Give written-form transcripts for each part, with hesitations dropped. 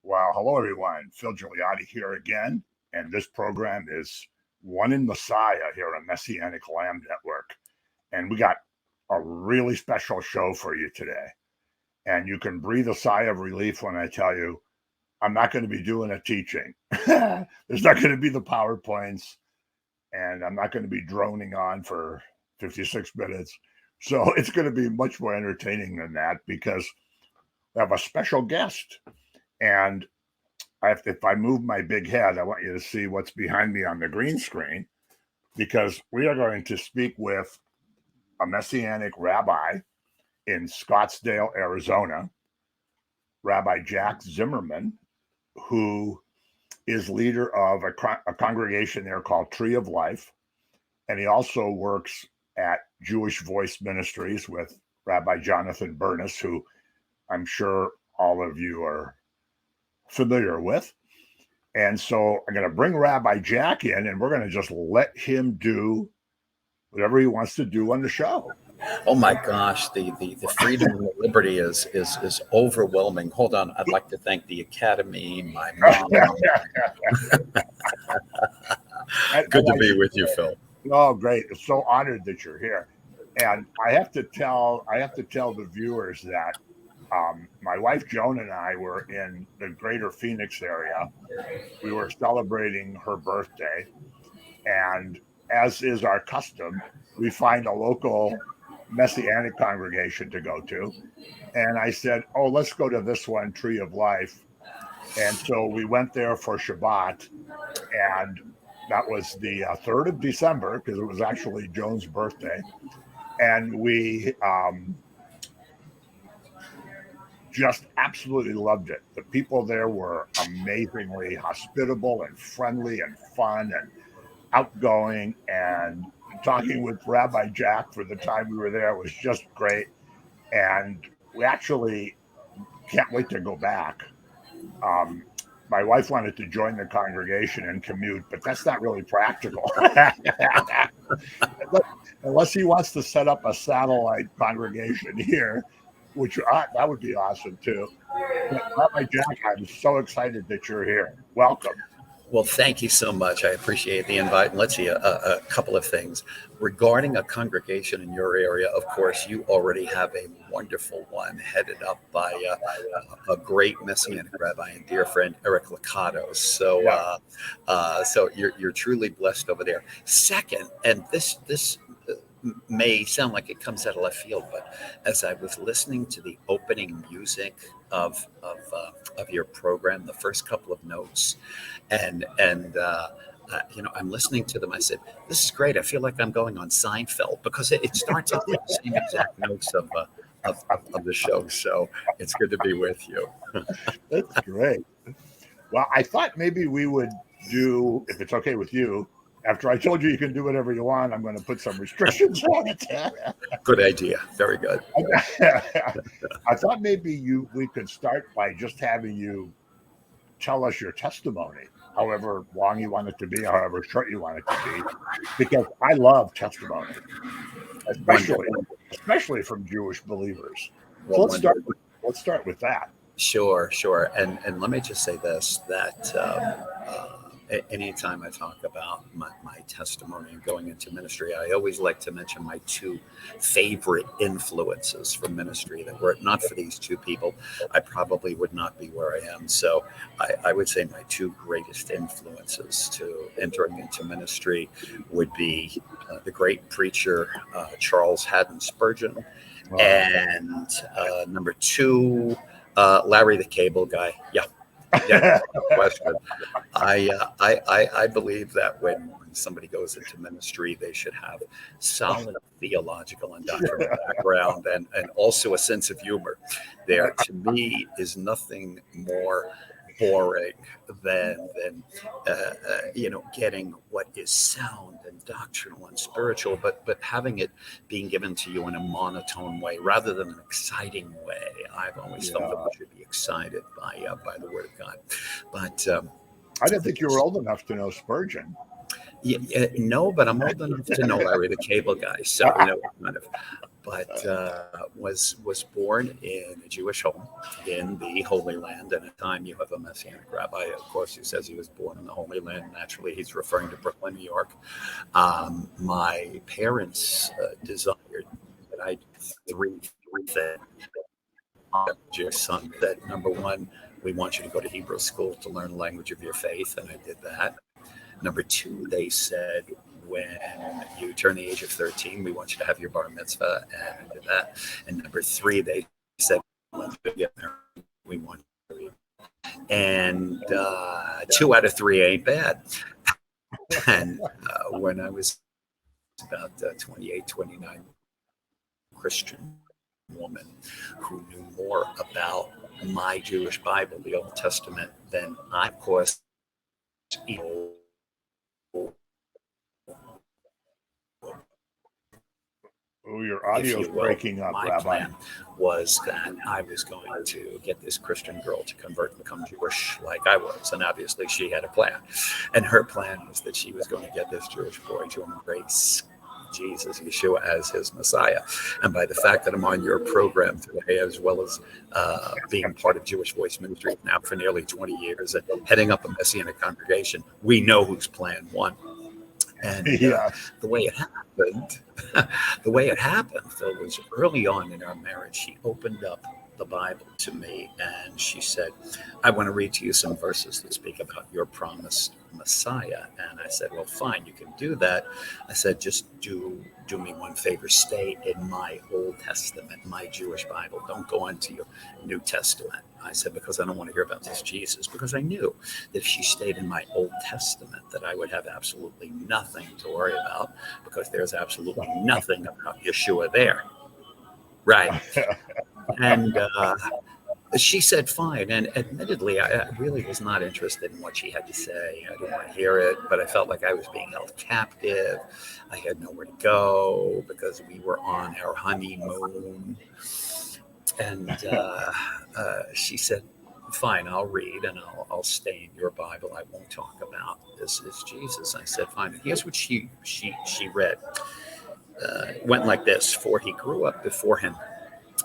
Well, hello everyone. Phil Gigliotti here again, and this program is One in Messiah here on Messianic Lamb Network. And we got a really special show for you today. And you can breathe a sigh of relief when I tell you I'm not going to be doing a teaching. There's not going to be the PowerPoints, and I'm not going to be droning on for 56 minutes. So it's going to be much more entertaining than that because we have a special guest. And if I move my big head, I want you to see what's behind me on the green screen, because we are going to speak with a Messianic rabbi in Scottsdale, Arizona, Rabbi Jack Zimmerman, who is leader of a congregation there called Tree of Life. And he also works at Jewish Voice Ministries with Rabbi Jonathan Bernis, who I'm sure all of you are familiar with. And so I'm going to bring Rabbi Jack in, and we're going to just let him do whatever he wants to do on the show. Oh my gosh, the freedom and the liberty is overwhelming. Hold on, I'd like to thank the Academy, my mom. Good to be with you, Phil. Oh, great! I'm so honored that you're here. And I have to tell the viewers that my wife Joan and I were in the greater Phoenix area. We were celebrating her birthday, and as is our custom, we find a local Messianic congregation to go to. And I said, oh, let's go to this one, Tree of Life. And so we went there for Shabbat, and that was the 3rd of December, because it was actually Joan's birthday. And we just absolutely loved it. The people there were amazingly hospitable and friendly and fun and outgoing, and talking with Rabbi Jack for the time we were there was just great. And we actually can't wait to go back. My wife wanted to join the congregation and commute, but that's not really practical. Unless he wants to set up a satellite congregation here, which that would be awesome too. But Rabbi Jack, I'm so excited that you're here. Welcome. Well, thank you so much. I appreciate the invite. And let's see a couple of things. Regarding a congregation in your area, of course, you already have a wonderful one headed up by a great Messianic rabbi and dear friend, Eric Licato. So, so you're truly blessed over there. Second, and this may sound like it comes out of left field, but as I was listening to the opening music of your program, the first couple of notes, and I'm listening to them. I said, "This is great. I feel like I'm going on Seinfeld," because it starts out with the same exact notes of the show. So it's good to be with you. That's great. Well, I thought maybe we would do, if it's okay with you, after I told you can do whatever you want, I'm going to put some restrictions on it. Good idea. Very good. I thought maybe we could start by just having you tell us your testimony, however long you want it to be, however short you want it to be, because I love testimony, especially from Jewish believers. So let's start with that. Sure. And let me just say this, that anytime I talk about my testimony and going into ministry, I always like to mention my two favorite influences from ministry. That were it not for these two people, I probably would not be where I am. So I would say my two greatest influences to entering into ministry would be the great preacher Charles Haddon Spurgeon, and number two, Larry the Cable Guy. Yeah, no question. I believe that when somebody goes into ministry, they should have solid theological and doctrinal background and also a sense of humor. There, to me, is nothing more boring than getting what is sound and doctrinal and spiritual, but having it being given to you in a monotone way rather than an exciting way. I've always felt that we should be excited by the Word of God. But I didn't think you were old enough to know Spurgeon. No, but I'm old enough to know Larry the Cable Guy. So kind of. but was born in a Jewish home in the Holy Land. And at the time, you have a Messianic Rabbi, of course, who says he was born in the Holy Land. Naturally, he's referring to Brooklyn, New York. My parents desired that I do three things. Your son that number one, we want you to go to Hebrew school to learn the language of your faith, and I did that. Number two, they said, when you turn the age of 13, we want you to have your bar mitzvah, and I did that. And number three, they said, we want you. And 2 out of 3 ain't bad. And when I was about 28, 29, Christian woman who knew more about my Jewish Bible, the Old Testament, than I, of course, Oh, your audio is breaking up, my Rabbi. plan was that I was going to get this Christian girl to convert and become Jewish like I was. And obviously she had a plan. And her plan was that she was going to get this Jewish boy to embrace Jesus, Yeshua, as his Messiah. And by the fact that I'm on your program today, as well as being part of Jewish Voice Ministry now for nearly 20 years and heading up a Messianic congregation, we know whose plan won. And the way it happened, though, was early on in our marriage. She opened up the Bible to me and she said, I want to read to you some verses that speak about your promised Messiah. And I said, well, fine, you can do that. I said, just do me one favor, stay in my Old Testament, my Jewish Bible. Don't go into your New Testament. I said, because I don't want to hear about this Jesus, because I knew that if she stayed in my Old Testament, that I would have absolutely nothing to worry about, because there's absolutely nothing about Yeshua there. Right. And she said, fine. And admittedly, I really was not interested in what she had to say. I didn't want to hear it, but I felt like I was being held captive. I had nowhere to go because we were on our honeymoon. And she said, fine, I'll read and I'll stay in your Bible. I won't talk about this is Jesus. I said, fine. And here's what she read. It went like this: for he grew up before him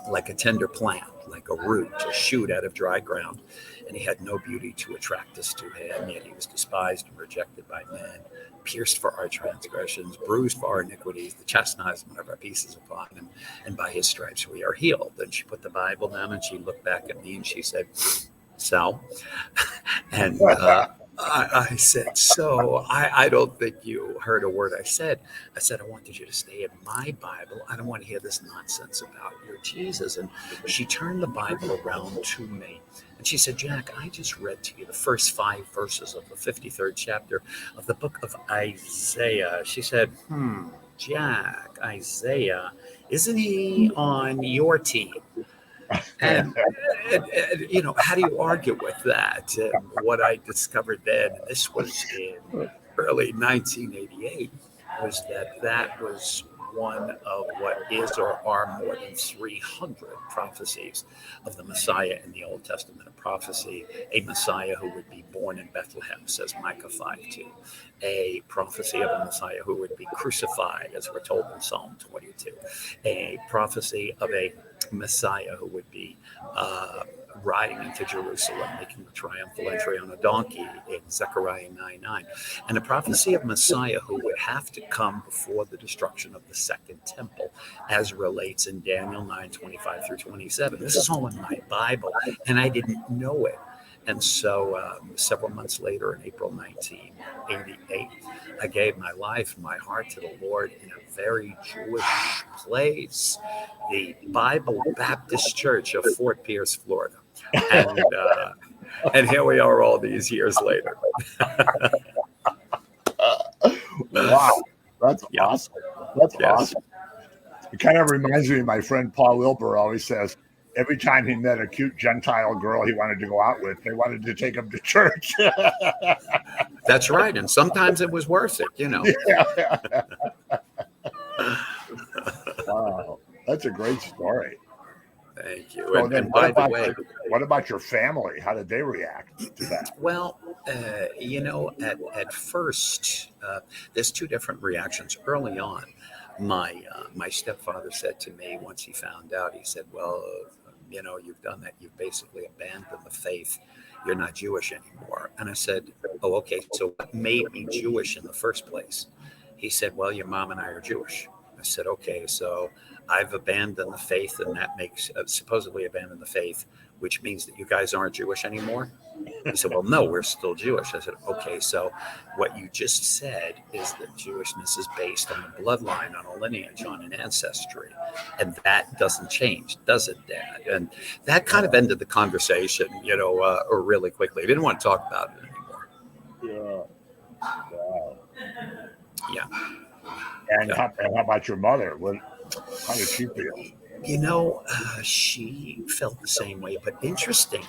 like a tender plant, like a root, a shoot out of dry ground. And he had no beauty to attract us to him, yet he was despised and rejected by men, pierced for our transgressions, bruised for our iniquities. The chastisement of our peace is upon him, and by his stripes we are healed. And she put the Bible down and she looked back at me and she said, so? And I said, so I don't think you heard a word I said. I said, I wanted you to stay in my Bible. I don't want to hear this nonsense about your Jesus. And she turned the Bible around to me. And she said, Jack, I just read to you the first 5 verses of the 53rd chapter of the book of Isaiah. She said, Jack, Isaiah, isn't he on your team? And how do you argue with that? And what I discovered then, and this was in early 1988, was that was one of what is or are more than 300 prophecies of the Messiah in the Old Testament. A prophecy, a Messiah who would be born in Bethlehem, says Micah 5:2. A prophecy of a Messiah who would be crucified, as we're told in Psalm 22. A prophecy of a Messiah who would be riding into Jerusalem, making a triumphal entry on a donkey in Zechariah 9:9. And a prophecy of Messiah who would have to come before the destruction of the Second Temple, as relates in Daniel 9:25 through 27. This is all in my Bible, and I didn't know it. And so several months later, in April 1988, I gave my life, my heart to the Lord in a very Jewish place, the Bible Baptist Church of Fort Pierce, Florida. And here we are all these years later. Wow, that's awesome. That's awesome. It kind of reminds me of my friend Paul Wilbur always says, every time he met a cute Gentile girl he wanted to go out with, they wanted to take him to church. That's right. And sometimes it was worth it, Yeah. Wow. That's a great story. Thank you. So and by the way, what about your family? How did they react to that? Well, at first, there's 2 different reactions. Early on, my stepfather said to me once he found out, he said, well, you've done that. You've basically abandoned the faith. You're not Jewish anymore. And I said, oh, okay. So what made me Jewish in the first place? He said, well, your mom and I are Jewish. I said, okay, so I've abandoned the faith, and that makes supposedly abandoned the faith, which means that you guys aren't Jewish anymore. He said, well, no, we're still Jewish. I said, okay, so what you just said is that Jewishness is based on a bloodline, on a lineage, on an ancestry. And that doesn't change, does it, Dad? And that kind of ended the conversation, really quickly. I didn't want to talk about it anymore. Yeah. Wow. Yeah. And how about your mother? How did she feel? She felt the same way, but interestingly,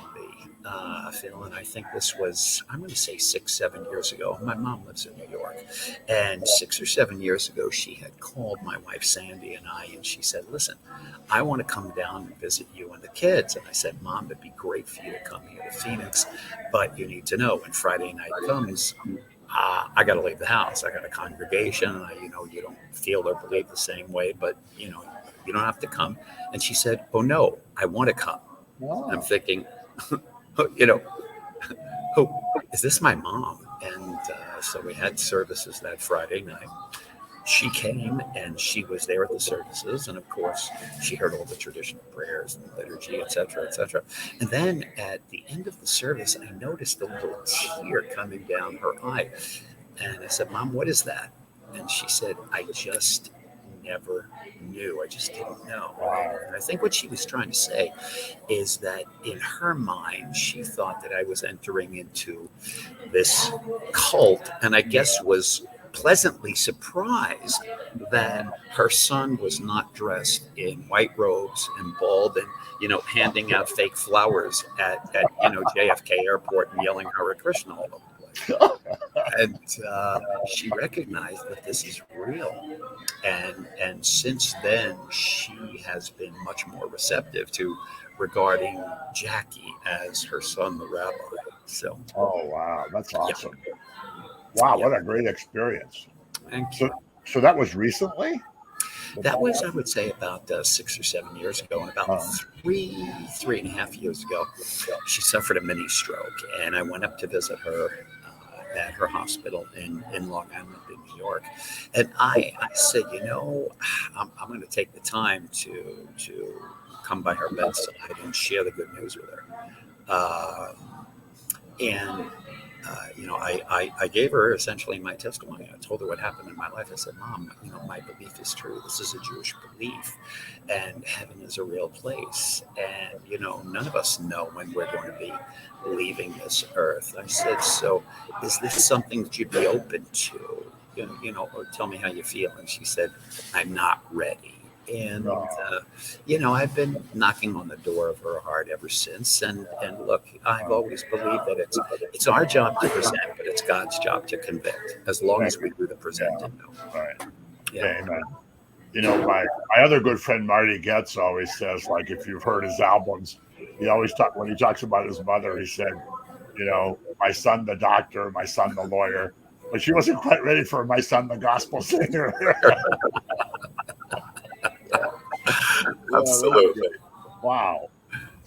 Phil, and I think this was, I'm going to say 6-7 years ago. My mom lives in New York, and 6 or 7 years ago, she had called my wife Sandy and I, and she said, listen, I want to come down and visit you and the kids. And I said, Mom, it'd be great for you to come here to Phoenix, but you need to know when Friday night comes, I got to leave the house. I got a congregation. You don't feel or believe the same way, but you don't have to come. And she said, oh no, I want to come. Wow. I'm thinking, is this my mom? And so we had services that Friday night. She came and she was there at the services. And of course, she heard all the traditional prayers and liturgy, et cetera, et cetera. And then at the end of the service, I noticed a little tear coming down her eye. And I said, Mom, what is that? And she said, I just never knew. I just didn't know. And I think what she was trying to say is that in her mind, she thought that I was entering into this cult, and I guess was pleasantly surprised that her son was not dressed in white robes and bald and handing out fake flowers at JFK airport and yelling Hare Krishna all over the place. And she recognized that this is real, and since then she has been much more receptive to regarding Jackie as her son, the rabbi. So, oh wow, that's awesome! Yeah. Wow, what a great experience! Thank you. So that was recently. That was, I would say, about 6 or 7 years ago, and about 3.5 years ago, she suffered a mini stroke, and I went up to visit her at her hospital in Long Island, in New York. And I said, I'm going to take the time to come by her bedside and share the good news with her. I gave her essentially my testimony. I told her what happened in my life. I said, Mom, my belief is true. This is a Jewish belief, and heaven is a real place. And, none of us know when we're going to be leaving this earth. I said, so is this something that you'd be open to? Or tell me how you feel. And she said, I'm not ready. And, I've been knocking on the door of her heart ever since. And look, I've always believed that it's our job to present, but it's God's job to convict, as long as we do the presenting. Right. Yeah. Amen. My other good friend, Marty Getz, always says, like, if you've heard his albums, when he talks about his mother, he said, my son, the doctor, my son, the lawyer, but she wasn't quite ready for my son, the gospel singer. Absolutely. Wow.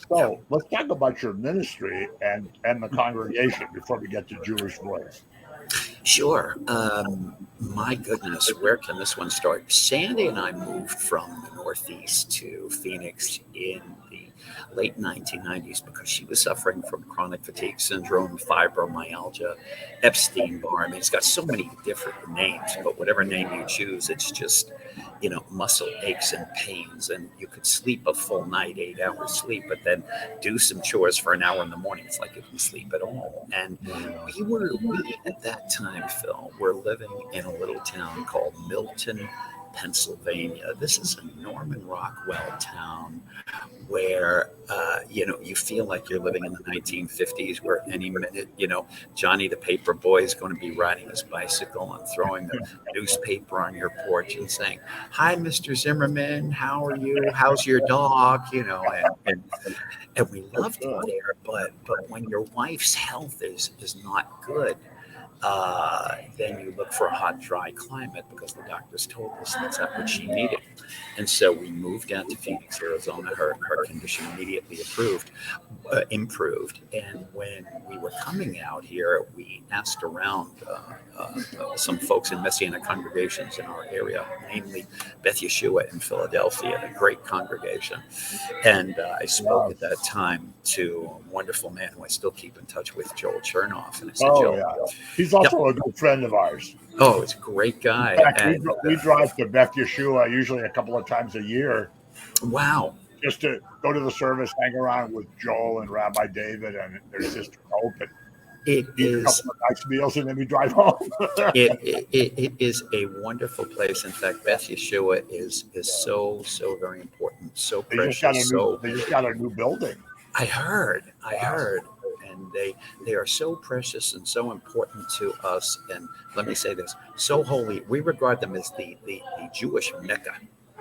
So let's talk about your ministry and the congregation before we get to Jewish Voice. Sure. My goodness, where can this one start? Sandy and I moved from the Northeast to Phoenix in the late 1990s because she was suffering from chronic fatigue syndrome, fibromyalgia, Epstein-Barr. I mean, it's got so many different names, but whatever name you choose, it's just, muscle aches and pains. And you could sleep a full night, 8 hours sleep, but then do some chores for an hour in the morning. It's like you didn't sleep at all. And we at that time, Phil, were living in a little town called Milton, Pennsylvania. This is a Norman Rockwell town where, you feel like you're living in the 1950s, where any minute, Johnny the paper boy is going to be riding his bicycle and throwing the newspaper on your porch and saying, hi, Mr. Zimmerman, how are you? How's your dog? And we loved it there. But when your wife's health is not good, then you look for a hot, dry climate because the doctors told us that's not what she needed. And so we moved down to Phoenix, Arizona. Her condition immediately improved. And when we were coming out here, we asked around some folks in Messianic congregations in our area, namely Beth Yeshua in Philadelphia, a great congregation. And I spoke at that time to a wonderful man who I still keep in touch with, Joel Chernoff. And I said, Joel, he's also a good friend of ours. Oh, it's a great guy. In fact, we drive to Beth Yeshua usually a couple of times a year. Wow. Just to go to the service, hang around with Joel and Rabbi David and their sister Hope, and eat a couple of nice meals, and then we drive home. it is a wonderful place. In fact, Beth Yeshua is so very important, so precious. They just got a new building. I heard. And they are so precious and so important to us. And let me say this, so holy. We regard them as the Jewish Mecca,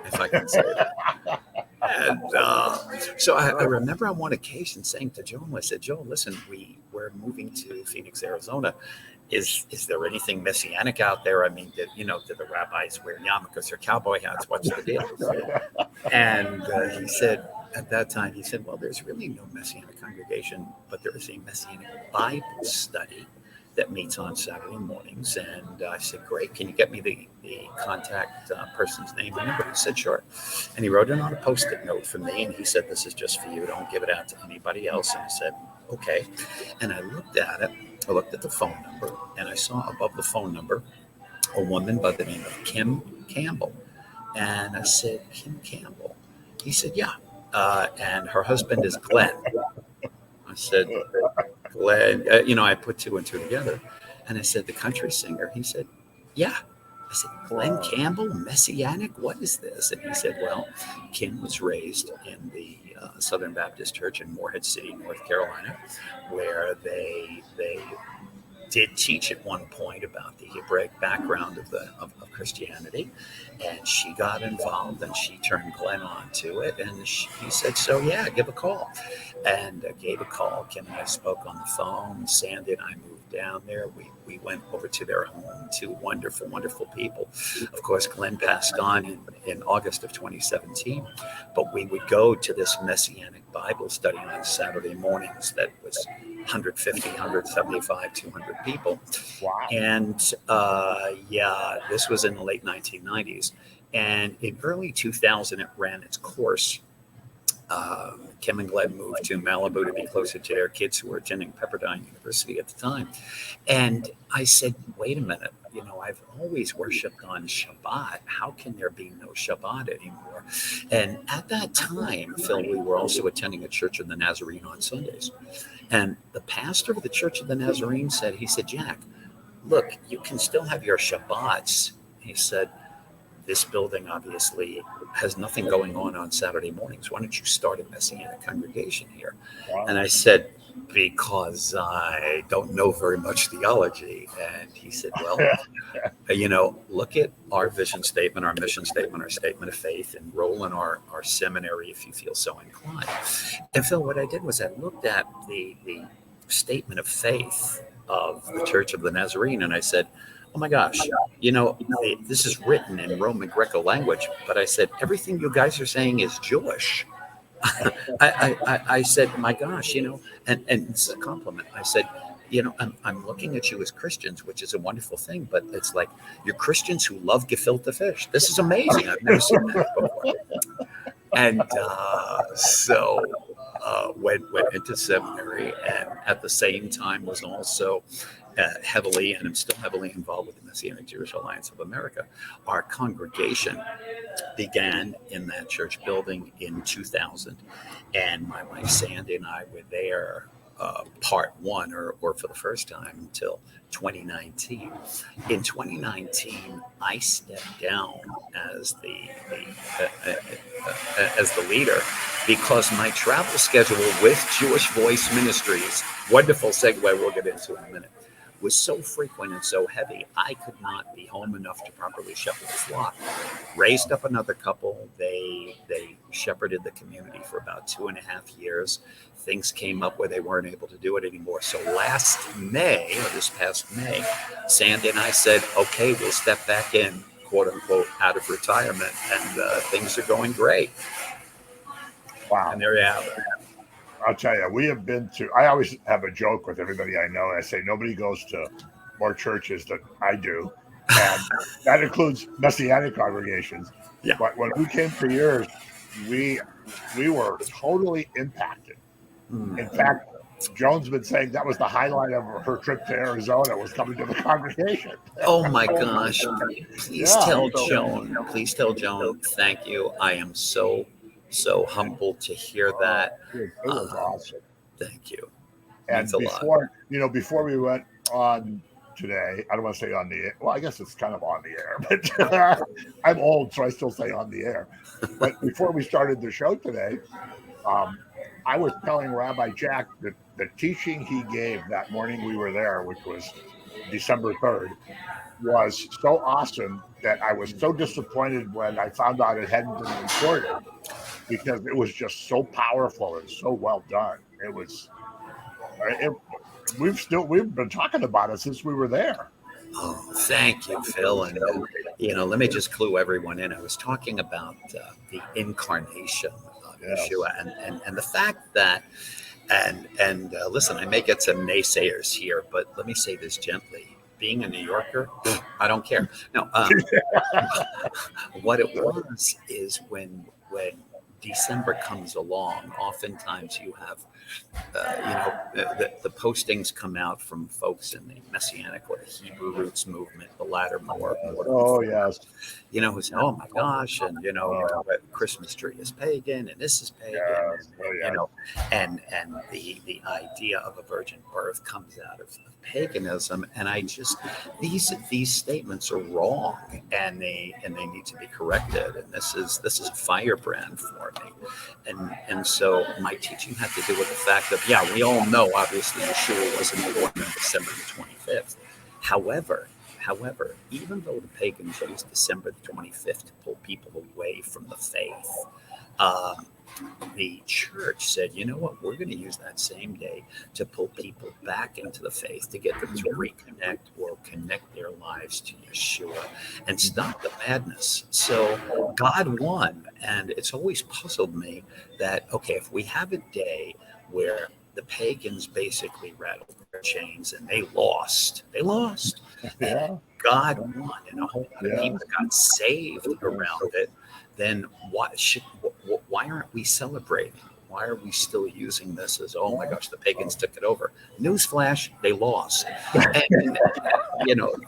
if I can say that. And so I remember on one occasion saying to Joel, I said, Joel, listen, we're moving to Phoenix, Arizona. Is there anything Messianic out there? I mean, do the rabbis wear yarmulkes or cowboy hats? What's the deal? And he said, at that time, he said, well, there's really no Messianic congregation, but there is a Messianic Bible study that meets on Saturday mornings. And I said, great, can you get me the contact person's name and number? He said, sure. And he wrote it on a Post-it note for me. And he said, this is just for you. Don't give it out to anybody else. And I said, okay. And I looked at it. I looked at the phone number, and I saw above the phone number a woman by the name of Kim Campbell. And I said, Kim Campbell? He said, yeah. And her husband is Glenn. I said, Glenn, I put two and two together. And I said, the country singer? He said, yeah. I said, Glenn Campbell, Messianic? What is this? And he said, well, Kim was raised in the Southern Baptist Church in Morehead City, North Carolina, where they did teach at one point about the Hebraic background of Christianity, and she got involved and she turned Glenn on to it, and he said, so yeah, give a call. And gave a call. Kim and I spoke on the phone. Sandy and I moved down there. We went over to their home, two wonderful people. Of course, Glenn passed on in August of 2017, but we would go to this Messianic Bible study on Saturday mornings that was 150, 175, 200 people. Wow. And this was in the late 1990s. And in early 2000, it ran its course. Kim and Glenn moved to Malibu to be closer to their kids who were attending Pepperdine University at the time. And I said, wait a minute, I've always worshiped on Shabbat. How can there be no Shabbat anymore? And at that time, Phil, we were also attending a Church of the Nazarene on Sundays. And the pastor of the Church of the Nazarene said, Jack, look, you can still have your Shabbats. He said, this building obviously has nothing going on Saturday mornings. Why don't you start a Messianic congregation here? Wow. And I said, because I don't know very much theology. And he said, well, look at our vision statement, our mission statement, our statement of faith, and enroll in our seminary if you feel so inclined. And Phil, what I did was I looked at the statement of faith of the Church of the Nazarene, and I said, oh my gosh, this is written in Roman Greco language, but I said, everything you guys are saying is Jewish. I said, my gosh, and this is a compliment. I said, I'm looking at you as Christians, which is a wonderful thing, but it's like you're Christians who love gefilte fish. This is amazing. I've never seen that before. And so went into seminary, and at the same time was also heavily, and I'm still heavily involved with the Messianic Jewish Alliance of America. Our congregation began in that church building in 2000, and my wife Sandy and I were there part one, or for the first time, until 2019. In 2019, I stepped down as the leader because my travel schedule with Jewish Voice Ministries, wonderful segue we'll get into in a minute, was so frequent and so heavy, I could not be home enough to properly shepherd the flock. Raised up another couple. They shepherded the community for about 2.5 years. Things came up where they weren't able to do it anymore. So last May, or this past May, Sandy and I said, okay, we'll step back in, quote unquote, out of retirement, and things are going great. Wow. And there you have it. I'll tell you, we have been to, I always have a joke with everybody I know. I say, nobody goes to more churches than I do. And that includes Messianic congregations. Yeah. But when we came for yours, we were totally impacted. In fact, Joan's been saying that was the highlight of her trip to Arizona, was coming to the congregation. Oh my gosh. Please tell Joan. Please tell Joan, thank you. I am so humbled to hear that. It was awesome. Thank you. And before we went on today, I don't want to say on the air. Well, I guess it's kind of on the air, but I'm old, so I still say on the air. But before we started the show today, I was telling Rabbi Jack that the teaching he gave that morning we were there, which was December 3rd, was so awesome that I was so disappointed when I found out it hadn't been recorded, because it was just so powerful and so well done. We've been talking about it since we were there. Oh, thank you, Phil. And let me just clue everyone in. I was talking about the incarnation of Yeshua, and the fact that, and listen, I may get some naysayers here, but let me say this gently. Being a New Yorker, I don't care. No, what it was is when December comes along, oftentimes you have, the postings come out from folks in the Messianic or the Hebrew roots movement, the latter more. Oh, yes. Who say, oh my gosh, and Christmas tree is pagan, and this is pagan, and the idea of a virgin birth comes out of paganism, and I just these statements are wrong, and they need to be corrected, and this is a firebrand for me, and so my teaching had to do with the fact that we all know obviously Yeshua wasn't born on December the 25th. However, even though the pagans used December the 25th to pull people away from the faith, the church said, you know what, we're going to use that same day to pull people back into the faith, to get them to reconnect or connect their lives to Yeshua and stop the madness. So God won. And it's always puzzled me that, okay, if we have a day where the pagans basically rattled their chains and they lost. Yeah. And God won, and a whole lot of people got saved around it. Then why aren't we celebrating? Why are we still using this as, oh my gosh, the pagans took it over? Newsflash, they lost. And,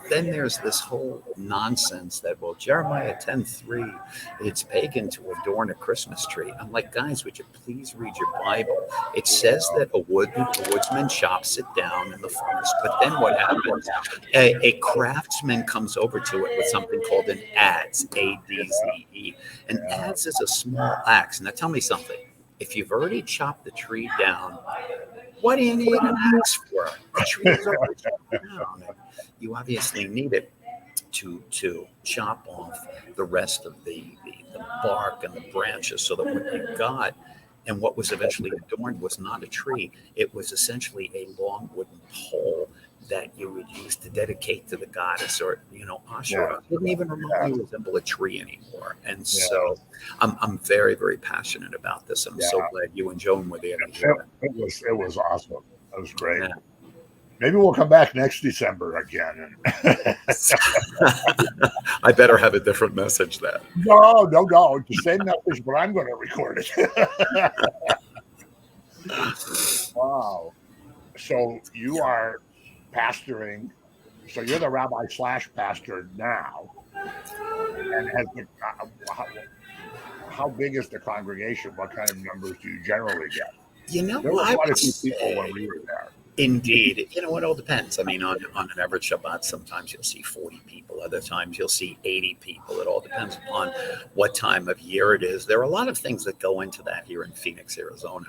then there's this whole nonsense that, well, Jeremiah 10:3, it's pagan to adorn a Christmas tree. I'm like, guys, would you please read your Bible? It says that a woodsman chops it down in the forest, but then what happens? A craftsman comes over to it with something called an adze, A-D-Z-E. An adze is a small axe. Now tell me something. If you've already chopped the tree down, what do you need an axe for? The tree is already chopped down. You obviously need it to chop off the rest of the bark and the branches, so that what you got and what was eventually adorned was not a tree. It was essentially a long wooden pole that you would use to dedicate to the goddess, or Asherah. It didn't even remotely resemble a tree anymore. And so I'm very, very passionate about this. I'm so glad you and Joan were there to hear it. It was awesome. It was great. Yeah. Maybe we'll come back next December again. I better have a different message then. No. It's the same message, but I'm going to record it. Wow. So you are pastoring. So you're the rabbi / pastor now. And how big is the congregation? What kind of numbers do you generally get? There were quite a few people when we were there. Indeed. You know, it all depends. I mean, on an average Shabbat, sometimes you'll see 40 people. Other times you'll see 80 people. It all depends upon what time of year it is. There are a lot of things that go into that here in Phoenix, Arizona.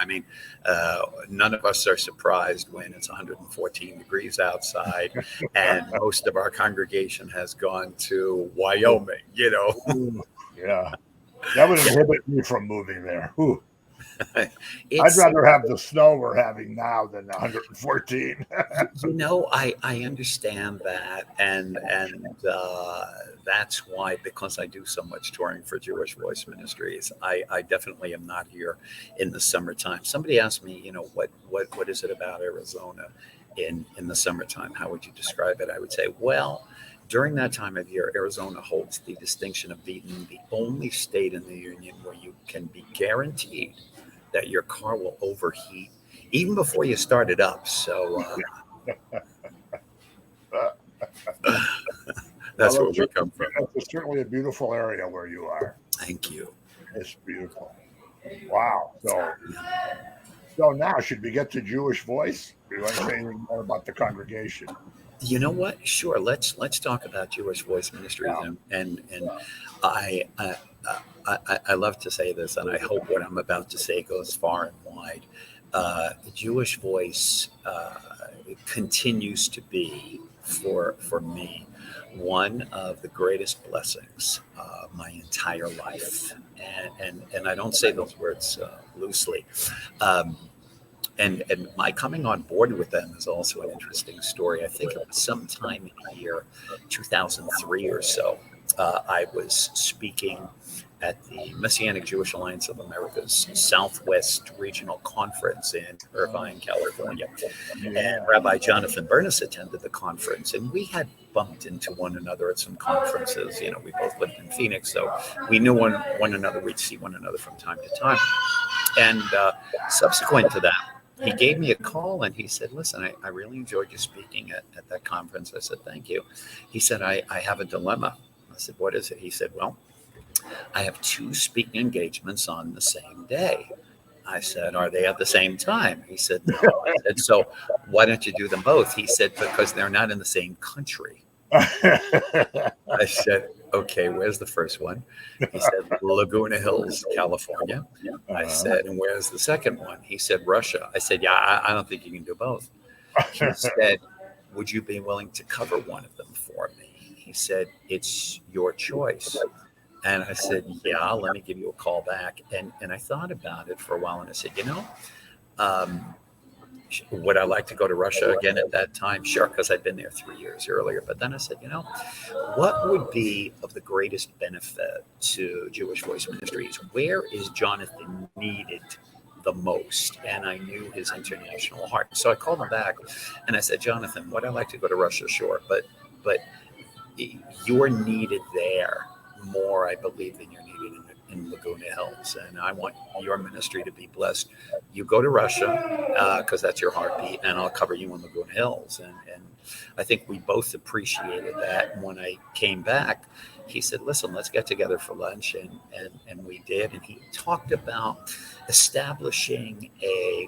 I mean, none of us are surprised when it's 114 degrees outside and most of our congregation has gone to Wyoming, you know. Yeah. That would inhibit me from moving there. Ooh. I'd It's, rather have the snow we're having now than 114. you know, I understand that, and that's why, because I do so much touring for Jewish Voice Ministries, I definitely am not here in the summertime. Somebody asked me, you know, what is it about Arizona in the summertime? How would you describe it? I would say, well, during that time of year, Arizona holds the distinction of being the only state in the union where you can be guaranteed that your car will overheat even before you start it up. So that's where we come from. It's certainly a beautiful area where you are. Thank you. It's beautiful. Wow. So now, should we get to Jewish Voice? Do you want to say anything more about the congregation? You know what? Sure. Let's talk about Jewish Voice Ministries, and I love to say this, and I hope what I'm about to say goes far and wide. Jewish Voice continues to be for me one of the greatest blessings my entire life, and I don't say those words loosely. And my coming on board with them is also an interesting story. I think it was sometime in the year 2003 or so. I was speaking at the Messianic Jewish Alliance of America's Southwest Regional Conference in Irvine, California. And Rabbi Jonathan Bernis attended the conference, and we had bumped into one another at some conferences. You know, we both lived in Phoenix, so we knew one another. We'd see one another from time to time. And subsequent to that, he gave me a call and he said, listen, I really enjoyed you speaking at that conference. I said, thank you. He said, I have a dilemma. I said, what is it? He said, well, I have 2 speaking engagements on the same day. I said, are they at the same time? He said, no. I said, so why don't you do them both? He said, because they're not in the same country. I said, okay, where's the first one? He said, Laguna Hills, California. I said, and where's the second one? He said, Russia. I said, yeah, I don't think you can do both. He said, would you be willing to cover one of them for me? He said, it's your choice. And I said, yeah, let me give you a call back. And I thought about it for a while, and I said, you know, would I like to go to Russia again at that time? Sure, because I'd been there 3 years earlier. But then I said, you know, what would be of the greatest benefit to Jewish Voice Ministries? Where is Jonathan needed the most? And I knew his international heart. So I called him back and I said, Jonathan, would I like to go to Russia? Sure. But you're needed there more, I believe, than you're needed in Laguna Hills. And I want your ministry to be blessed. You go to Russia because that's your heartbeat, and I'll cover you in Laguna Hills. And I think we both appreciated that. And when I came back, he said, listen, let's get together for lunch. And we did. And he talked about establishing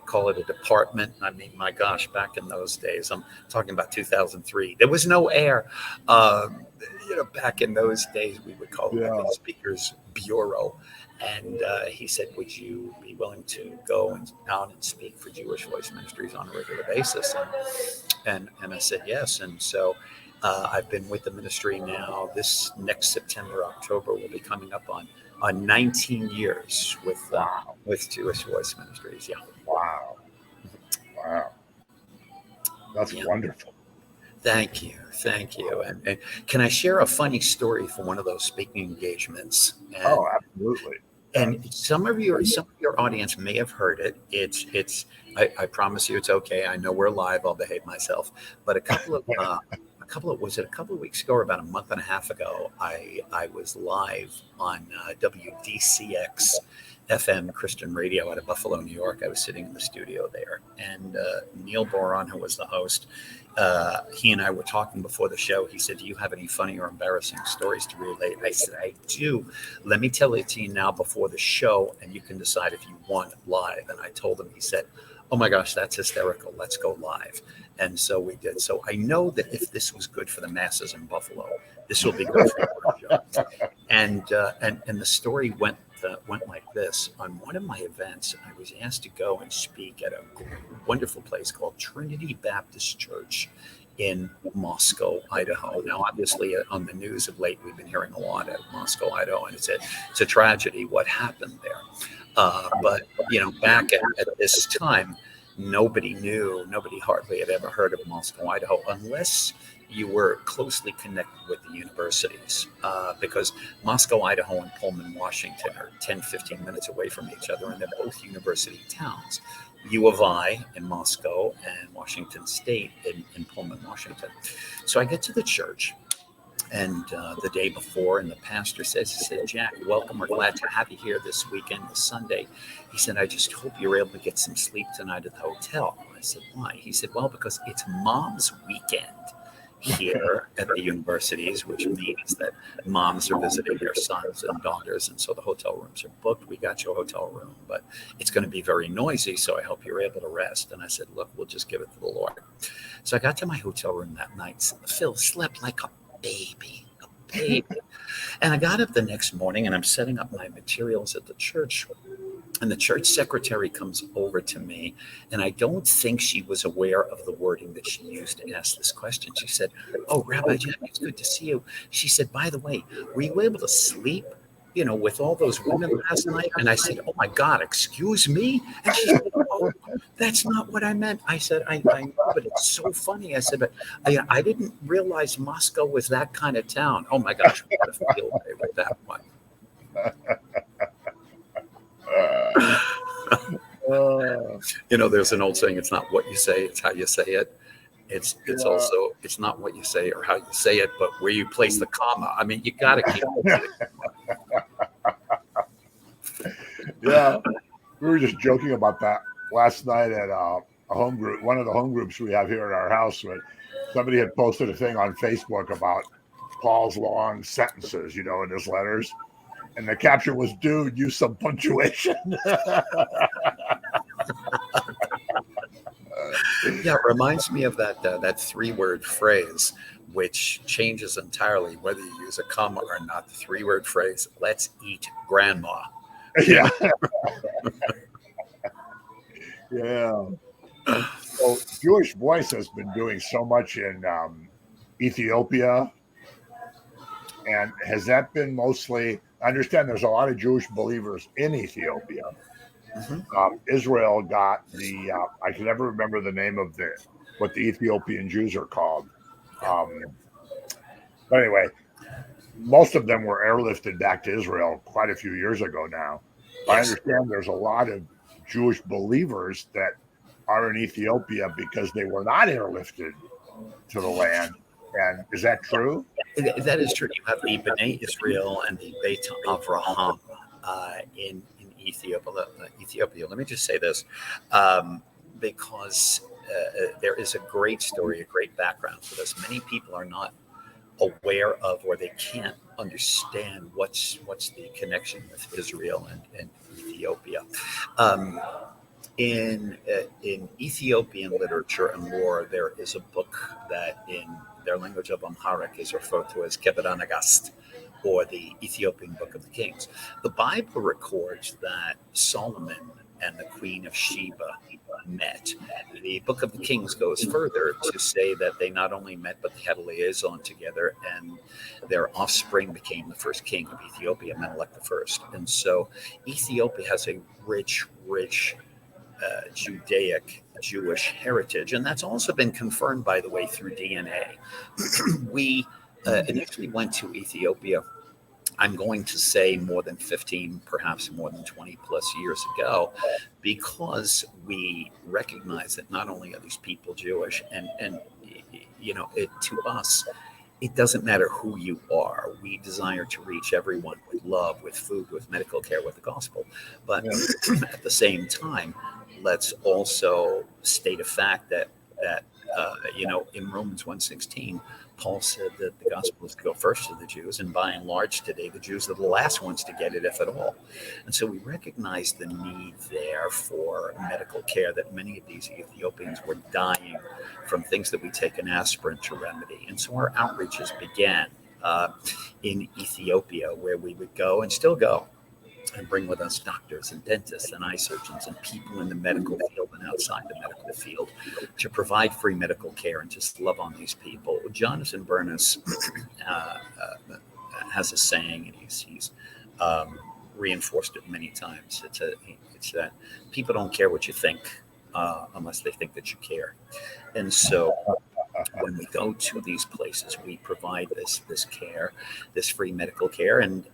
call it a department. I mean, my gosh, back in those days, I'm talking about 2003. There was no air. Back in those days, we would call it the Speakers Bureau. And he said, would you be willing to go out and speak for Jewish Voice Ministries on a regular basis? And I said, yes. And so I've been with the ministry now. This next September, October, will be coming up on 19 years with Jewish Voice Ministries. Yeah. Wow. That's wonderful. Thank you. And can I share a funny story from one of those speaking engagements? Absolutely. And some of your audience may have heard it. I promise you it's okay. I know we're live. I'll behave myself. But a couple of weeks ago or about a month and a half ago, I was live on WDCX FM Christian radio out of Buffalo, New York. I was sitting in the studio there, and Neil Boron, who was the host, he and I were talking before the show. He said, "Do you have any funny or embarrassing stories to relate?" I said, "I do. Let me tell it to you now before the show, and you can decide if you want it live." And I told him. He said, "Oh my gosh, that's hysterical. Let's go live." And so we did. So I know that if this was good for the masses in Buffalo, this will be good for your show. And the story went like this. On one of my events, I was asked to go and speak at a wonderful place called Trinity Baptist Church in Moscow, Idaho. Now, obviously, on the news of late, we've been hearing a lot of Moscow, Idaho, and it's a tragedy what happened there. But back at this time, nobody hardly had ever heard of Moscow, Idaho, unless you were closely connected with the universities, because Moscow, Idaho, and Pullman, Washington are 10, 15 minutes away from each other, and they're both university towns. U of I in Moscow and Washington State in Pullman, Washington. So I get to the church, and the day before, and the pastor said, "Jack, welcome. We're glad to have you here this weekend, this Sunday." He said, "I just hope you're able to get some sleep tonight at the hotel." I said, "Why?" He said, "Well, because it's Mom's weekend here at the universities, which means that moms are visiting their sons and daughters, and so the hotel rooms are booked. We got you a hotel room, but it's going to be very noisy, so I hope you're able to rest." And I said, "Look, we'll just give it to the Lord." So I got to my hotel room that night. Phil slept like a baby. And I got up the next morning, and I'm setting up my materials at the church. And the church secretary comes over to me, and I don't think she was aware of the wording that she used to ask this question. She said, "Oh, Rabbi Jack, it's good to see you." She said, "By the way, were you able to sleep, with all those women last night?" And I said, "Oh my God, excuse me?" And she said, "Oh, that's not what I meant." I said, I know, but it's so funny. I said, "But I didn't realize Moscow was that kind of town." Oh my gosh, we got a field day with that one. There's an old saying, "It's not what you say, it's how you say it." It's also, it's not what you say or how you say it, but where you place the comma. I mean, you got to keep it. Yeah, we were just joking about that last night at a home group, one of the home groups we have here at our house. When somebody had posted a thing on Facebook about Paul's long sentences, in his letters, and the caption was, "Dude, use some punctuation." Yeah, it reminds me of that 3-word phrase, which changes entirely whether you use a comma or not. The 3-word phrase, "Let's eat grandma." Yeah. Yeah. So Jewish Voice has been doing so much in Ethiopia. And has that been mostly, I understand there's a lot of Jewish believers in Ethiopia. Mm-hmm. Israel got I can never remember the name of what the Ethiopian Jews are called. But anyway, most of them were airlifted back to Israel quite a few years ago now. Yes. I understand there's a lot of Jewish believers that are in Ethiopia because they were not airlifted to the land. And is that true? That is true. You have the B'nai Israel and the Beit Avraham in Ethiopia. Let me just say this, because there is a great story, a great background for this. Many people are not aware of, or they can't understand what's the connection with Israel and Ethiopia. In Ethiopian literature and lore, there is a book that in their language of Amharic is referred to as Keberan Agast, or the Ethiopian Book of the Kings. The Bible records that Solomon and the Queen of Sheba met. The Book of the Kings goes further to say that they not only met, but they had a liaison together, and their offspring became the first king of Ethiopia, Menelik I. And so Ethiopia has a rich Judaic Jewish heritage, and that's also been confirmed, by the way, through DNA. We initially went to Ethiopia, I'm going to say more than 15, perhaps more than 20 plus years ago, because we recognize that not only are these people Jewish, and to us, it doesn't matter who you are. We desire to reach everyone with love, with food, with medical care, with the gospel. But at the same time, let's also state a fact that in Romans 1:16, Paul said that the gospel is to go first to the Jews, and by and large today, the Jews are the last ones to get it, if at all. And so we recognize the need there for medical care, that many of these Ethiopians were dying from things that we take an aspirin to remedy. And so our outreaches began in Ethiopia, where we would go and still go and bring with us doctors and dentists and eye surgeons and people in the medical field and outside the medical field to provide free medical care and just love on these people. Jonathan Burness has a saying, and he's reinforced it many times. It's that people don't care what you think unless they think that you care. And so when we go to these places, we provide this care, this free medical care, and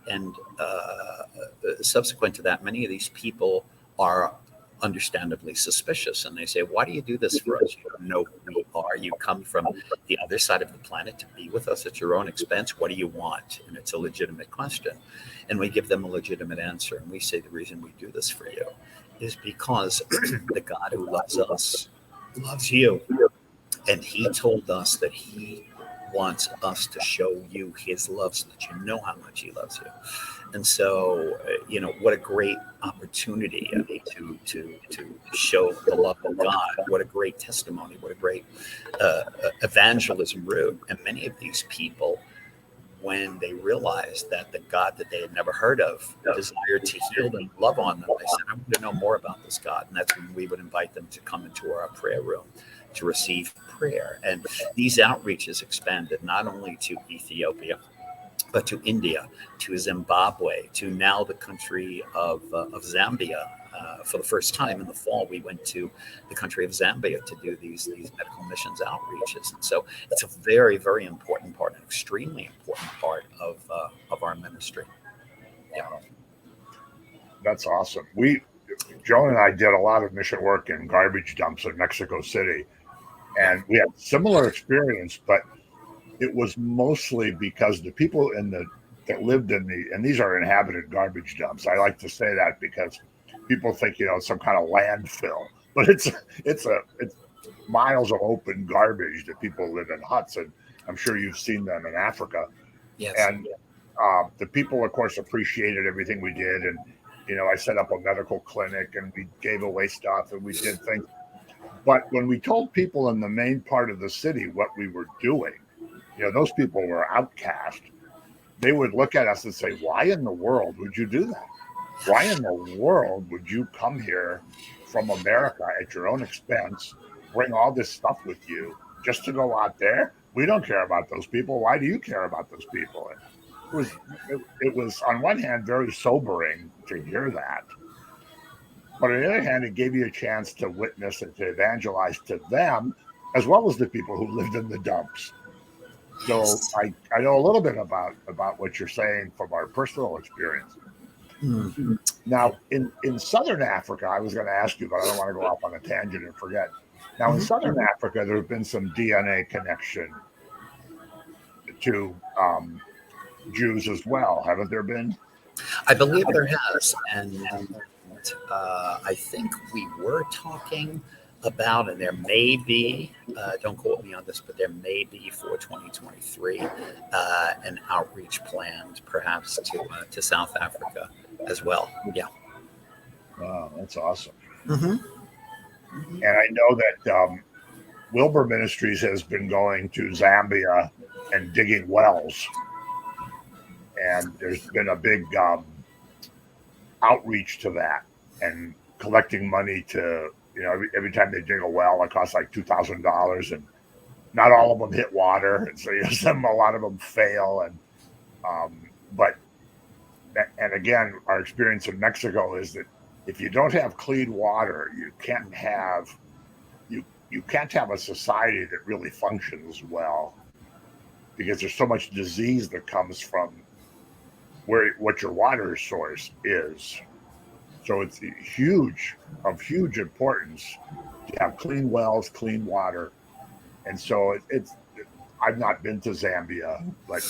subsequent to that, many of these people are understandably suspicious, and they say, "Why do you do this for us? You don't know who we are. You come from the other side of the planet to be with us at your own expense. What do you want?" And it's a legitimate question, and we give them a legitimate answer, and we say, "The reason we do this for you is because the God who loves us loves you. And he told us that he wants us to show you his love so that you know how much he loves you." And so, what a great opportunity to show the love of God. What a great testimony. What a great evangelism route. And many of these people, when they realized that the God that they had never heard of desired to heal them, love on them, they said, "I want to know more about this God." And that's when we would invite them to come into our prayer room to receive prayer. And these outreaches expanded not only to Ethiopia, but to India, to Zimbabwe, to now the country of Zambia. For the first time in the fall, we went to the country of Zambia to do these medical missions outreaches. And so it's a very, very important part, an extremely important part of our ministry. Yeah. That's awesome. Joan and I did a lot of mission work in garbage dumps in Mexico City, and we had similar experience, but it was mostly because the people that lived and these are inhabited garbage dumps. I like to say that because people think it's some kind of landfill, but it's miles of open garbage that people live in huts, and I'm sure you've seen them in Africa. Yes. And the people, of course, appreciated everything we did, and I set up a medical clinic, and we gave away stuff, and we did things. But when we told people in the main part of the city what we were doing, those people were outcast. They would look at us and say, "Why in the world would you do that? Why in the world would you come here from America at your own expense, bring all this stuff with you just to go out there? We don't care about those people. Why do you care about those people?" It was on one hand very sobering to hear that, but on the other hand, it gave you a chance to witness and to evangelize to them as well as the people who lived in the dumps. So I know a little bit about what you're saying from our personal experience. Mm-hmm. Now, in Southern Africa, I was going to ask you, but I don't want to go off on a tangent and forget. Now, in Southern Africa, there have been some DNA connection to Jews as well, haven't there been? I believe there has, and I think we were talking about, and there may be, don't quote me on this, but there may be for 2023 an outreach planned perhaps to South Africa as well. Yeah. Wow, that's awesome. Mm-hmm. And I know that Wilbur Ministries has been going to Zambia and digging wells. And there's been a big outreach to that and collecting money to, every time they dig a well, it costs like $2,000, and not all of them hit water. And so a lot of them fail. And again, our experience in Mexico is that if you don't have clean water, you can't have a society that really functions well, because there's so much disease that comes from what your water source is. So it's of huge importance to have clean wells, clean water. And so I've not been to Zambia, but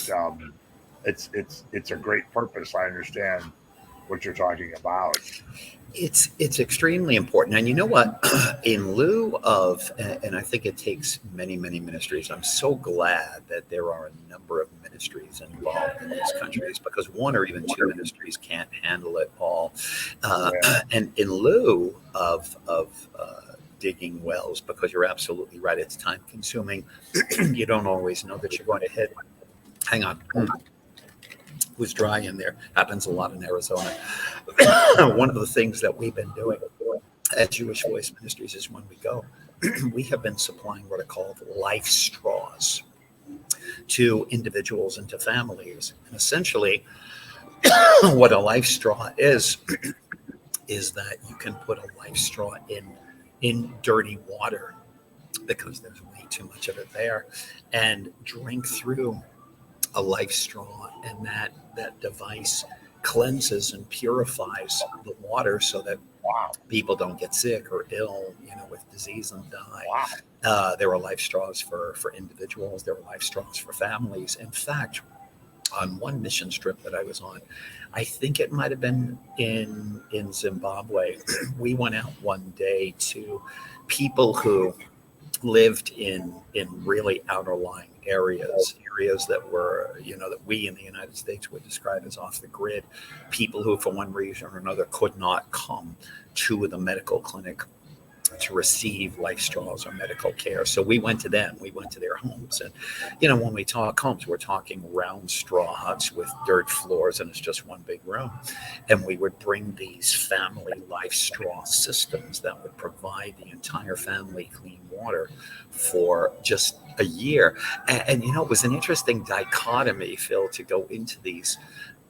it's a great purpose. I understand what you're talking about. It's extremely important. And you know what? In lieu of, and I think it takes many ministries. I'm so glad that there are a number of ministries involved in these countries, because one or even two ministries can't handle it all. And in lieu of digging wells, because you're absolutely right, it's time consuming. You don't always know that you're going to hit. Hang on. It was dry in there. Happens a lot in Arizona. One of the things that we've been doing at Jewish Voice Ministries is when we go, we have been supplying what are called life straws to individuals and to families. And essentially, what a life straw is that you can put a life straw in dirty water, because there's way too much of it there, and drink through a life straw, and that device cleanses and purifies the water so that people don't get sick or ill, with disease and die. There are life straws for individuals. There are life straws for families. In fact, on one mission trip that I was on, I think it might have been in Zimbabwe, we went out one day to people who lived in really outer-lying areas that were, that we in the United States would describe as off the grid, people who, for one reason or another, could not come to the medical clinic to receive life straws or medical care. So we went to them, we went to their homes. And, when we talk homes, we're talking round straw huts with dirt floors, and it's just one big room. And we would bring these family life straw systems that would provide the entire family clean water for just a year. And it was an interesting dichotomy, Phil, to go into these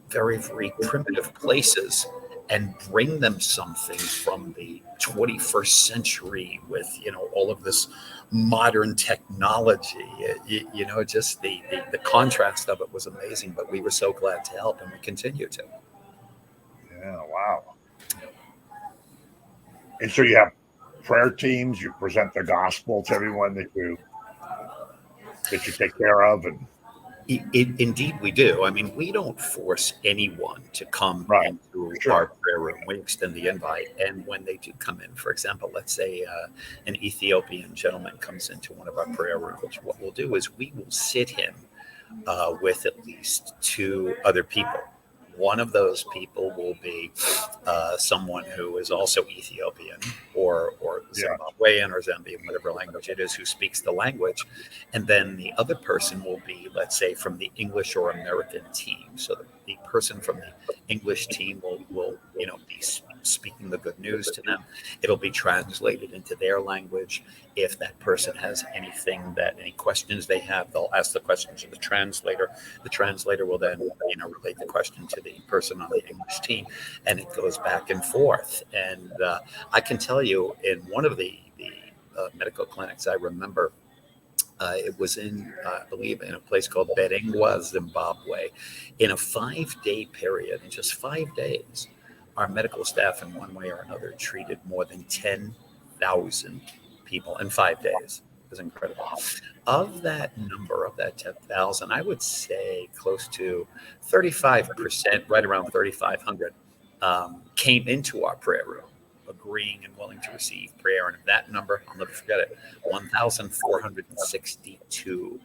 very, very primitive places and bring them something from the 21st century with, all of this modern technology. Just the contrast of it was amazing, but we were so glad to help, and we continue to. Yeah, wow. And so you have prayer teams, you present the gospel to everyone that you take care of, and Indeed, we do. I mean, we don't force anyone to come into our prayer room. We extend the invite. And when they do come in, for example, let's say an Ethiopian gentleman comes into one of our prayer rooms, what we'll do is we will sit him with at least two other people. One of those people will be someone who is also Ethiopian or Zimbabwean or Zambian, whatever language it is, who speaks the language. And then the other person will be, let's say, from the English or American team. So the person from the English team will be speaking the good news to them. It'll be translated into their language. If that person has any questions they have, they'll ask the questions of the translator. The translator will then, relate the question to the person on the English team, and it goes back and forth. And I can tell you, in one of the medical clinics, I remember it was I believe, in a place called Berengwa, Zimbabwe. In a 5-day period, in just 5 days, our medical staff, in one way or another, treated more than 10,000 people in 5 days. It was incredible. Of that number, of that 10,000, I would say close to 35%, right around 3,500, came into our prayer room, agreeing and willing to receive prayer. And of that number, I'll never forget it, 1,462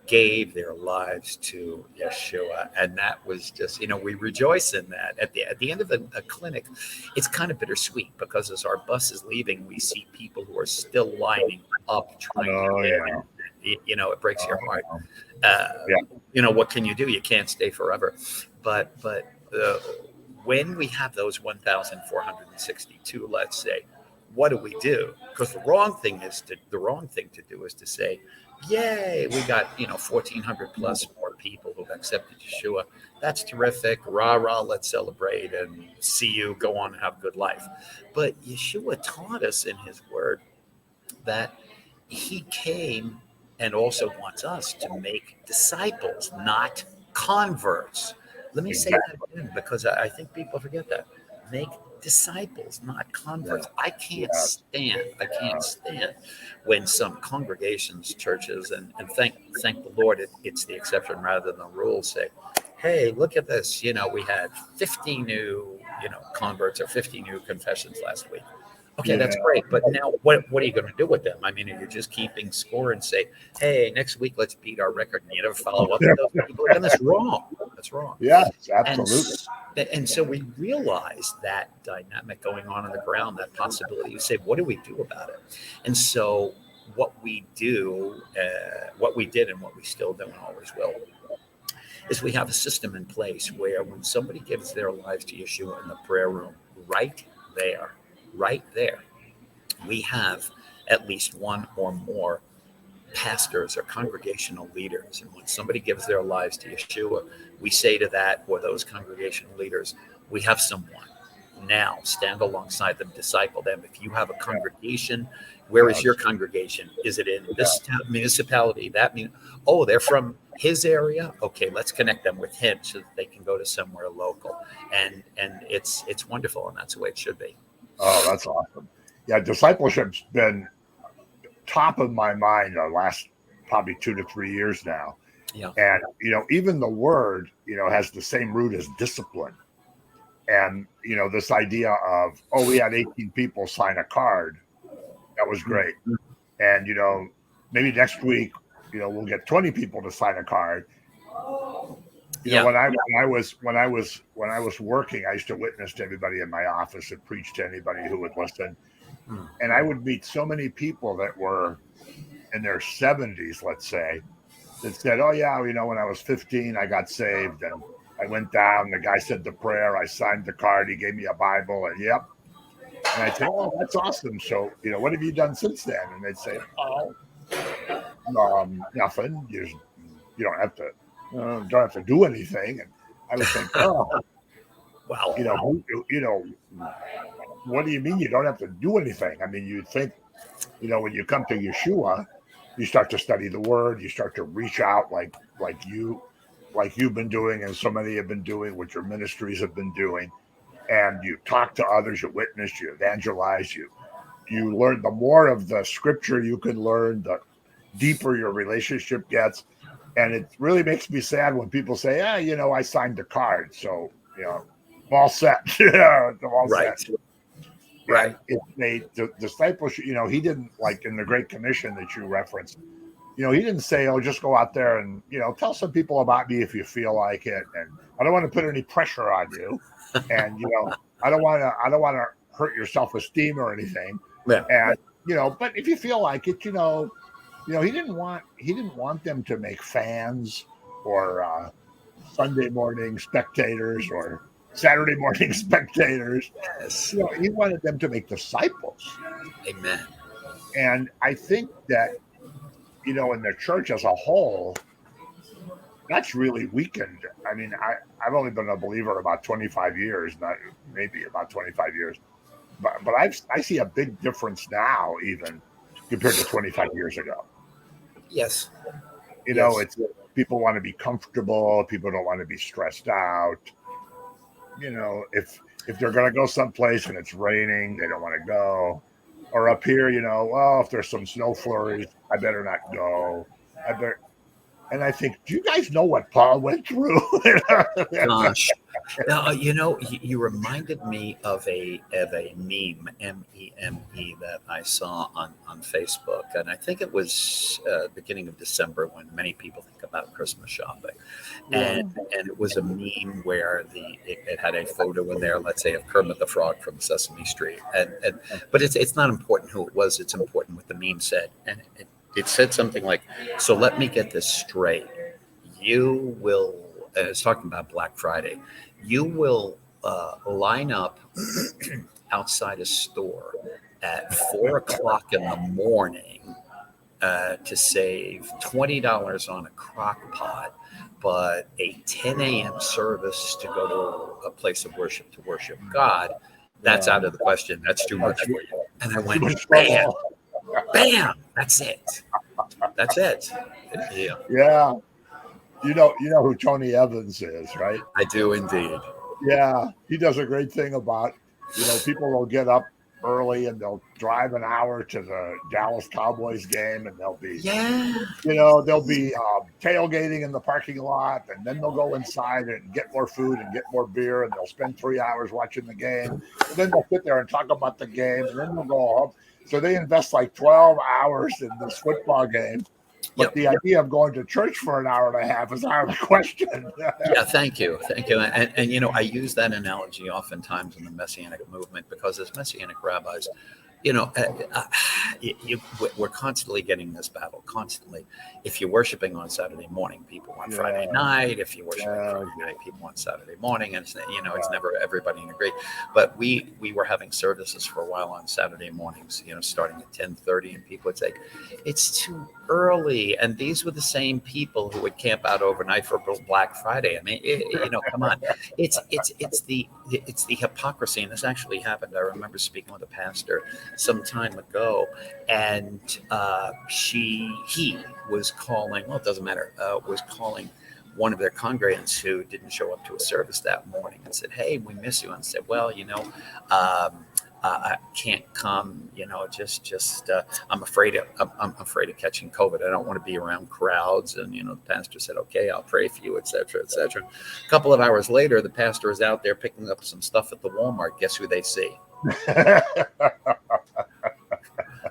gave their lives to Yeshua. And that was just, we rejoice in that. At the end of a clinic, it's kind of bittersweet, because as our bus is leaving, we see people who are still lining up trying to get in. It breaks your heart. What can you do? You can't stay forever. But when we have those 1,462, let's say, what do we do? Because the wrong thing to do is to say, yay, we got 1,400 plus more people who've accepted Yeshua. That's terrific. Rah rah, let's celebrate and see you go on and have a good life. But Yeshua taught us in His Word that He came and also wants us to make disciples, not converts. Let me say that again, because I think people forget that. Make disciples, not converts. I can't stand when some congregations, churches, and thank the Lord, it's the exception rather than the rule, say, hey, look at this. We had 50 new, converts or 50 new confessions last week. Okay, that's great. But now what are you going to do with them? I mean, are you just keeping score and say, hey, next week, let's beat our record, and you never follow up with those people again? That's wrong. That's wrong. Yes, absolutely. And so we realize that dynamic going on the ground, that possibility. You say, what do we do about it? And so what we do, what we did and what we still do and always will, is we have a system in place where when somebody gives their lives to Yeshua in the prayer room, right there, we have at least one or more pastors or congregational leaders. And when somebody gives their lives to Yeshua, we say to that or those congregational leaders, we have someone. Now stand alongside them, disciple them. If you have a congregation, where is your congregation? Is it in this municipality? That means, oh, they're from his area. Okay, let's connect them with him so that they can go to somewhere local. And it's wonderful, and that's the way it should be. Oh, that's awesome. Yeah, discipleship's been top of my mind the last probably 2 to 3 years now. Yeah. And, even the word, has the same root as discipline. And, this idea of, we had 18 people sign a card. That was great. And, maybe next week, we'll get 20 people to sign a card. When I was working, I used to witness to everybody in my office and preach to anybody who would listen. And I would meet so many people that were in their 70s, let's say, that said, oh yeah, when I was 15, I got saved and I went down, the guy said the prayer, I signed the card, he gave me a Bible, and yep. And I'd say, oh, that's awesome. So, what have you done since then? And they'd say, nothing. You don't have to do anything. And I would think, wow. What do you mean you don't have to do anything? I mean, you'd think, when you come to Yeshua, you start to study the word, you start to reach out like you've been doing, and so many have been doing, what your ministries have been doing. And you talk to others, you witness, you evangelize, you learn. The more of the scripture you can learn, the deeper your relationship gets. And it really makes me sad when people say, I signed the card, so, I'm all set. I'm all set. Right. The discipleship, he didn't, like in the Great Commission that you referenced, he didn't say, just go out there and, tell some people about me if you feel like it. And I don't want to put any pressure on you. And, I don't want to hurt your self-esteem or anything. Yeah. And, but if you feel like it, he didn't want them to make fans or Sunday morning spectators or Saturday morning spectators. Yes. He wanted them to make disciples. Amen. And I think that, in the church as a whole, that's really weakened. I mean, I've only been a believer about 25 years, maybe about 25 years. But I see a big difference now, even compared to 25 years ago. Yes. It's people want to be comfortable. People don't want to be stressed out. If they're going to go someplace and it's raining, they don't want to go. Or up here, if there's some snow flurries, I better not go. And I think, do you guys know what Paul went through? Gosh, you reminded me of a meme, MEME, that I saw on Facebook, and I think it was beginning of December when many people think about Christmas shopping, and it was a meme where it had a photo in there, let's say, of Kermit the Frog from Sesame Street, but it's not important who it was; it's important what the meme said, and it said something like, so let me get this straight. You will, it's talking about Black Friday, you will line up outside a store at 4 o'clock in the morning to save $20 on a crock pot, but a 10 a.m. service to go to a place of worship to worship God, that's out of the question. That's too much for you. And I went, bam, that's it. Yeah. Yeah. You know who Tony Evans is, right? I do indeed. Yeah. He does a great thing about People will get up early and they'll drive an hour to the Dallas Cowboys game, and they'll be Yeah. tailgating in the parking lot, and then they'll go inside and get more food and get more beer, and they'll spend 3 hours watching the game, and then they'll sit there and talk about the game, and then they'll go home. So they invest like 12 hours in this football game. But the idea of going to church for an hour and a half is out of the question. Yeah, thank you. And I use that analogy oftentimes in the Messianic movement, because as Messianic rabbis, we're constantly getting this battle, constantly. If you're worshiping on Saturday morning, people want Friday night. If you're worshiping Friday night, people want Saturday morning. And it's never everybody in agree. But we were having services for a while on Saturday mornings, starting at 10:30, and people would say, it's too early. And these were the same people who would camp out overnight for Black Friday. I mean, come on. It's the hypocrisy. And this actually happened. I remember speaking with a pastor some time ago, and he was calling, well, it doesn't matter, was calling one of their congregants who didn't show up to a service that morning and said, hey, we miss you. And said, well, I can't come, I'm afraid of catching COVID. I don't want to be around crowds. And, the pastor said, okay, I'll pray for you, et cetera, et cetera. A couple of hours later, the pastor is out there picking up some stuff at the Walmart. Guess who they see?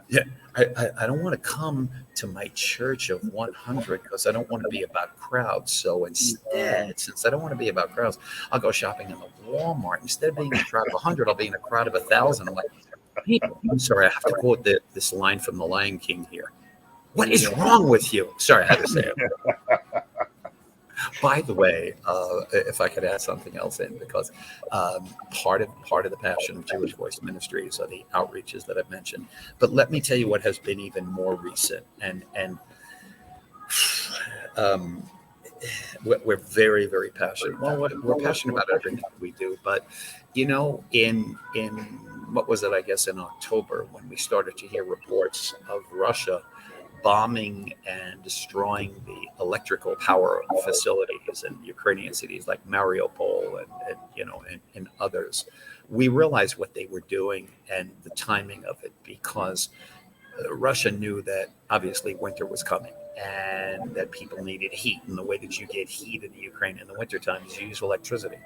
Yeah, I don't want to come to my church of 100 because I don't want to be about crowds. So instead, since I don't want to be about crowds, I'll go shopping in the Walmart. Instead of being in a crowd of 100, I'll be in a crowd of 1,000. I'm like, hey, I'm sorry, I have to quote this line from The Lion King here. What is wrong with you? Sorry, I had to say it. By the way, if I could add something else in, because part of the passion of Jewish Voice Ministries are the outreaches that I've mentioned. But let me tell you what has been even more recent, and we're very, very passionate. Well, we're passionate about everything we do, but in what was it? I guess in October, when we started to hear reports of Russia bombing and destroying the electrical power facilities in Ukrainian cities like Mariupol and others, we realized what they were doing and the timing of it, because Russia knew that obviously winter was coming and that people needed heat. And the way that you get heat in the Ukraine in the wintertime is you use electricity.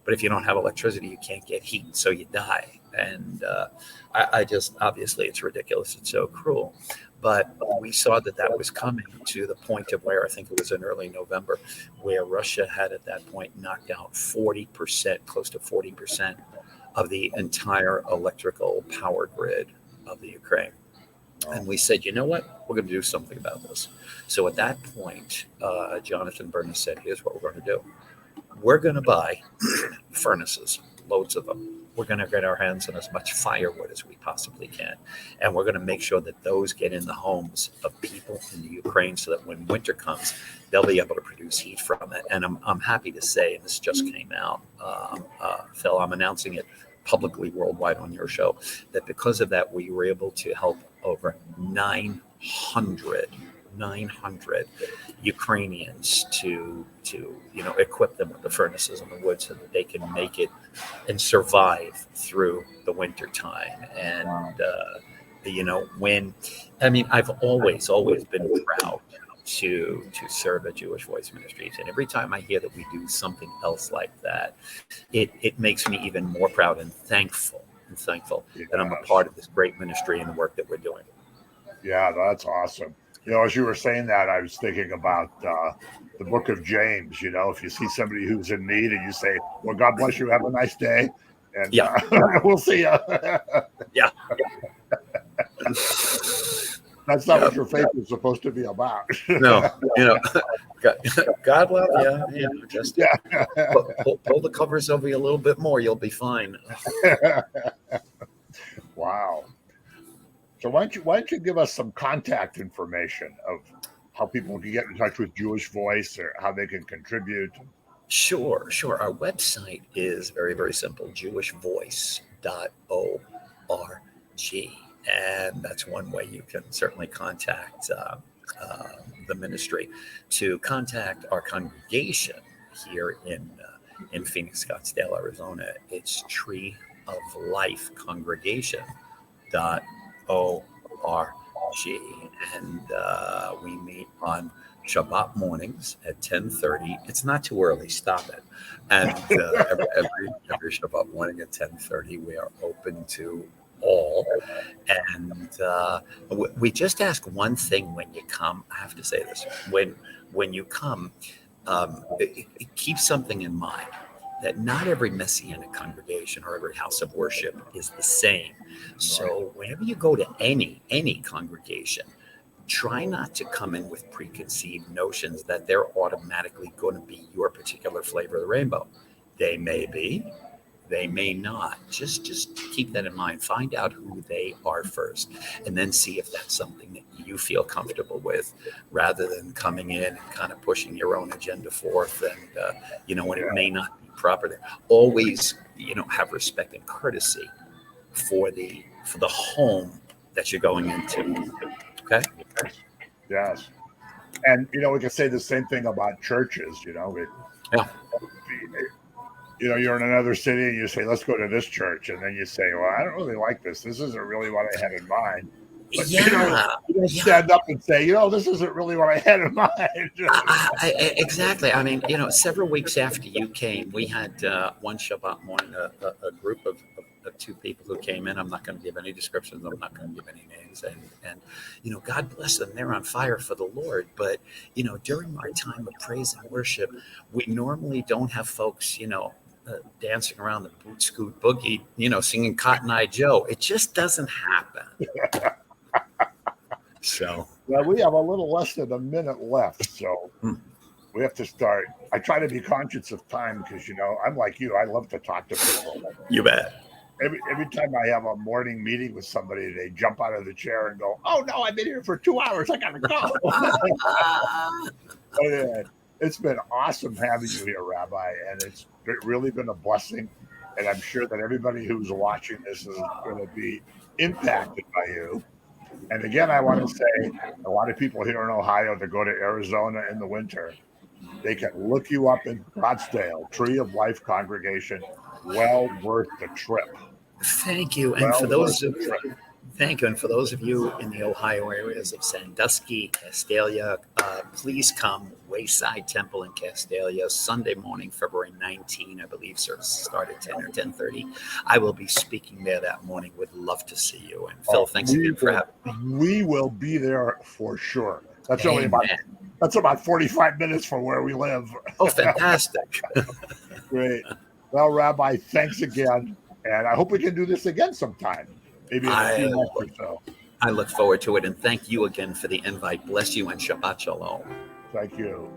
But if you don't have electricity, you can't get heat, so you die. And I just, obviously, it's ridiculous. It's so cruel. But we saw that was coming to the point of where I think it was in early November, where Russia had at that point knocked out 40%, close to 40% of the entire electrical power grid of the Ukraine. And we said, you know what? We're going to do something about this. So at that point, Jonathan Burness said, here's what we're going to do. We're going to buy furnaces, loads of them. We're going to get our hands on as much firewood as we possibly can. And we're going to make sure that those get in the homes of people in the Ukraine so that when winter comes, they'll be able to produce heat from it. And I'm happy to say, and this just came out, Phil, I'm announcing it publicly worldwide on your show, that because of that, we were able to help over 900 Ukrainians to equip them with the furnaces and the wood so that they can make it and survive through the winter time. And I've always been proud to serve at Jewish Voice Ministries, and every time I hear that we do something else like that, it makes me even more proud and thankful that I'm a part of this great ministry and the work that we're doing. Yeah, that's awesome. As you were saying that, I was thinking about the book of James. If you see somebody who's in need and you say, well, God bless you, have a nice day, and we'll see you. Yeah. That's not what your faith is supposed to be about. No, God love you. Just pull the covers over you a little bit more. You'll be fine. Wow. So why don't you give us some contact information of how people can get in touch with Jewish Voice or how they can contribute? Sure. Our website is very, very simple, jewishvoice.org. And that's one way you can certainly contact the ministry. To contact our congregation here in Phoenix, Scottsdale, Arizona, it's Tree of Life Congregation.org. And we meet on Shabbat mornings at 10:30. It's not too early. Stop it. And every Shabbat morning at 10:30, we are open to all. And we just ask one thing when you come. I have to say this: when you come, keep something in mind, that not every Messianic congregation or every house of worship is the same. So whenever you go to any congregation, try not to come in with preconceived notions that they're automatically going to be your particular flavor of the rainbow. They may be, they may not. Just keep that in mind. Find out who they are first, and then see if that's something that you feel comfortable with, rather than coming in and kind of pushing your own agenda forth. And when it may not be proper there. Always, have respect and courtesy for the home that you're going into. Okay. Yes. And, we can say the same thing about churches, Yeah. You're in another city and you say, let's go to this church. And then you say, well, I don't really like this. This isn't really what I had in mind. But, you don't stand up and say, this isn't really what I had in mind. Exactly. I mean, several weeks after you came, we had one Shabbat morning, a group of two people who came in. I'm not going to give any descriptions. I'm not going to give any names. And God bless them. They're on fire for the Lord. But, during our time of praise and worship, we normally don't have folks, dancing around the boot scoot boogie, singing Cotton Eye Joe. It just doesn't happen. So we have a little less than a minute left. So we have to start. I try to be conscious of time because, I'm like you. I love to talk to people. You bet. Every time I have a morning meeting with somebody, they jump out of the chair and go, "Oh no, I've been here for 2 hours. I gotta go." It's been awesome having you here, Rabbi, and it's really been a blessing. And I'm sure that everybody who's watching this is going to be impacted by you. And again, I want to say, a lot of people here in Ohio that go to Arizona in the winter, they can look you up in Scottsdale, Tree of Life Congregation. Well worth the trip. Thank you. And for those of you in the Ohio areas of Sandusky, Castalia, please come. Wayside Temple in Castalia, Sunday morning, February 19, I believe service start at 10 or 10:30. I will be speaking there that morning. Would love to see you. And Phil, thanks again for having me. We will be there for sure. That's about 45 minutes from where we live. Oh, fantastic. Great. Well, Rabbi, thanks again. And I hope we can do this again sometime, maybe in a few months or so. I look forward to it. And thank you again for the invite. Bless you and Shabbat Shalom. Thank you.